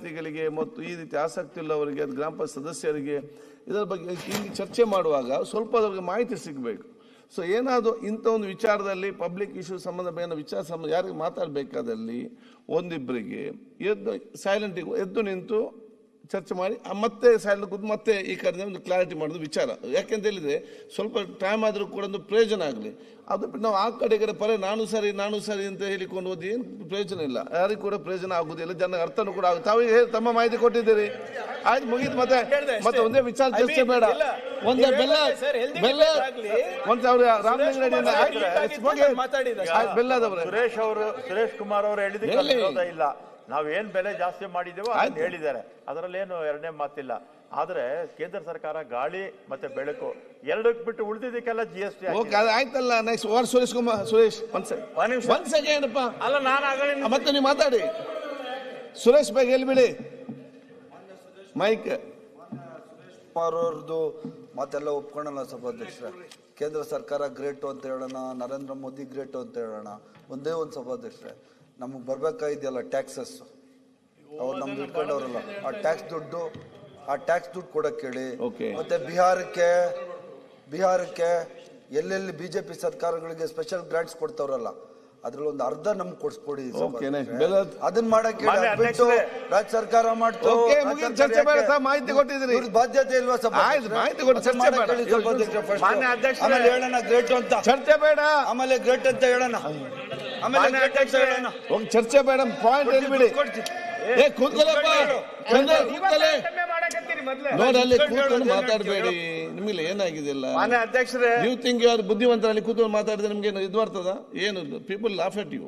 ಅಭ್ಯರ್ಥಿಗಳಿಗೆ ಮತ್ತು ಈ ರೀತಿ ಆಸಕ್ತಿ ಉಳ್ಳವರಿಗೆ ಗ್ರಾಮ ಪಂಚಾಯತ್ ಸದಸ್ಯರಿಗೆ ಇದರ ಬಗ್ಗೆ ಇಲ್ಲಿ ಚರ್ಚೆ ಮಾಡುವಾಗ ಸ್ವಲ್ಪ ಅದರಿಗೆ ಮಾಹಿತಿ ಸಿಗಬೇಕು. ಸೊ ಏನಾದರೂ ಇಂಥ ಒಂದು ವಿಚಾರದಲ್ಲಿ ಪಬ್ಲಿಕ್ ಇಶ್ಯೂ ಸಂಬಂಧ ವಿಚಾರ ಸಂಬಂಧ ಯಾರಿಗೆ ಮಾತಾಡಬೇಕಾದಲ್ಲಿ ಒಂದಿಬ್ಬರಿಗೆ ಎದ್ದು ನಿಂತು ಚರ್ಚೆ ಮಾಡಿ ಮತ್ತೆ ಸೈಲೆಂಟ್ ಕೂತು ಮತ್ತೆ ಈ ಕಡೆ ಒಂದು ಕ್ಲಾರಿಟಿ ಮಾಡೋದು ವಿಚಾರ. ಯಾಕೆಂತ ಹೇಳಿದ್ರೆ ಸ್ವಲ್ಪ ಟೈಮ್ ಆದರೂ ಕೂಡ ಒಂದು ಪ್ರಯೋಜನ ಆಗಲಿ. ಅದು ನಾವು ಆ ಕಡೆ ಪರ ನಾನು ಸರಿ ಅಂತ ಹೇಳಿಕೊಂಡು ಹೋದ ಏನು ಪ್ರಯೋಜನ ಇಲ್ಲ, ಯಾರಿಗೂ ಕೂಡ ಪ್ರಯೋಜನ ಆಗುದಿಲ್ಲ, ಜನರಿಗೆ ಅರ್ಥನೂ ಕೂಡ ಆಗುತ್ತೆ. ತಾವೀಗ ತಮ್ಮ ಮಾಹಿತಿ ಕೊಟ್ಟಿದ್ದೀರಿ, ಆಯ್ತು ಮುಗೀತು. ಮತ್ತೆ ಒಂದೇ ವಿಚಾರ ಚರ್ಚೆ ಬೇಡ. ಒಂದೇ ಬೆಲ್ಲದವರೇ ಸುರೇಶ್ ಕುಮಾರ್ ಅವರು ಹೇಳಿದ್ರೆ ಇಲ್ಲ, ನಾವೇನ್ ಬೆಲೆ ಜಾಸ್ತಿ ಮಾಡಿದೇವೋ ಅದನ್ನ ಹೇಳಿದ್ದಾರೆ, ಅದರಲ್ಲೇನು ಎರಡನೇ ಮಾತಿಲ್ಲ. ಆದ್ರೆ ಕೇಂದ್ರ ಸರ್ಕಾರ ಗಾಳಿ ಮತ್ತೆ ಬೆಳಕು ಎರಡಕ್ಕೆ ಬಿಟ್ಟು ಉಳಿದಿದ್ದಕ್ಕೆಲ್ಲ GST ಆಯ್ತಲ್ಲ. ನೆಕ್ಸ್ಟ್ ಸುರೇಶ್ ಒಂದ್ ಸೆಕೆಂಡ್ ಅಲ್ಲ, ನಾನು ಮತ್ತೆ ನೀವು ಮಾತಾಡಿ. ಸುರೇಶ್ ಬಗ್ಗೆ ಹೇಳ್ಬಿಡಿ ಮೈಕ್. ಕುಮಾರ್ ಅವ್ರದ್ದು ಮಾತೆಲ್ಲ ಒಪ್ಕೊಳ್ಳಲ್ಲ ಸಭಾಧ್ಯಕ್ಷರೇ. ಕೇಂದ್ರ ಸರ್ಕಾರ ಗ್ರೇಟು ಅಂತ ಹೇಳೋಣ, ನರೇಂದ್ರ ಮೋದಿ ಗ್ರೇಟು ಅಂತ ಹೇಳೋಣ, ಒಂದೇ ಒಂದು ಸಭಾಧ್ಯಕ್ಷರೇ ನಮಗೆ ಬರ್ಬೇಕಾಗಿದೆಯಲ್ಲ ಟ್ಯಾಕ್ಸಸ್, ಅವ್ರು ನಮ್ದು ಇಟ್ಕೊಂಡವ್ರಲ್ಲ, ಆ ಟ್ಯಾಕ್ಸ್ ದುಡ್ಡು ಕೊಡಕ್ಕೆ ಹೇಳಿ. ಮತ್ತೆ ಬಿಹಾರಕ್ಕೆ ಎಲ್ಲೆಲ್ಲಿ ಬಿಜೆಪಿ ಸರ್ಕಾರಗಳಿಗೆ ಸ್ಪೆಷಲ್ ಗ್ರಾಂಟ್ಸ್ ಕೊಡ್ತಾವ್ರಲ್ಲ, ಅದ್ರಲ್ಲಿ ಒಂದು ಅರ್ಧ ನಮ್ಗೆ ಕೊಡಿಸ್ಕೊಡಿ. ಅದನ್ನ ಮಾಡಕ್ಕೆ ರಾಜ್ಯ ಸರ್ಕಾರ ಮಾಹಿತಿ ಕೊಟ್ಟಿದ್ರಿ, ಬಾಧ್ಯತೆ ಇಲ್ವಾ ಹೇಳೋಣ ಗ್ರೇಟ್ ಅಂತ ಚರ್ಚೆ ಬೇಡ, ಆಮೇಲೆ ಗ್ರೇಟ್ ಅಂತ ಹೇಳೋಣ, ಚರ್ಚೆ ಬೇಡ. ಪಾಯಿಂಟ್ ಹೇಳ್ಬಿಡಿ. ನೋಡಲ್ಲಿ ಕೂತ್ಕೊಂಡು ಮಾತಾಡಬೇಡಿ, ನಿಮಗೆ ಏನಾಗಿದೆಯಲ್ಲ ಅಧ್ಯಕ್ಷರೇ. ಯು ಥಿಂಕ್ ಯು ಆರ್ ಬುದ್ಧಿವಂತರಲ್ಲಿ ಕೂತ್ಕೊಂಡು ಮಾತಾಡಿದ್ರೆ ನಿಮ್ಗೆ ಇದು ಬರ್ತದ? ಏನು ಪೀಪಲ್ ಲಾಫ್ ಎಟ್ ಯು.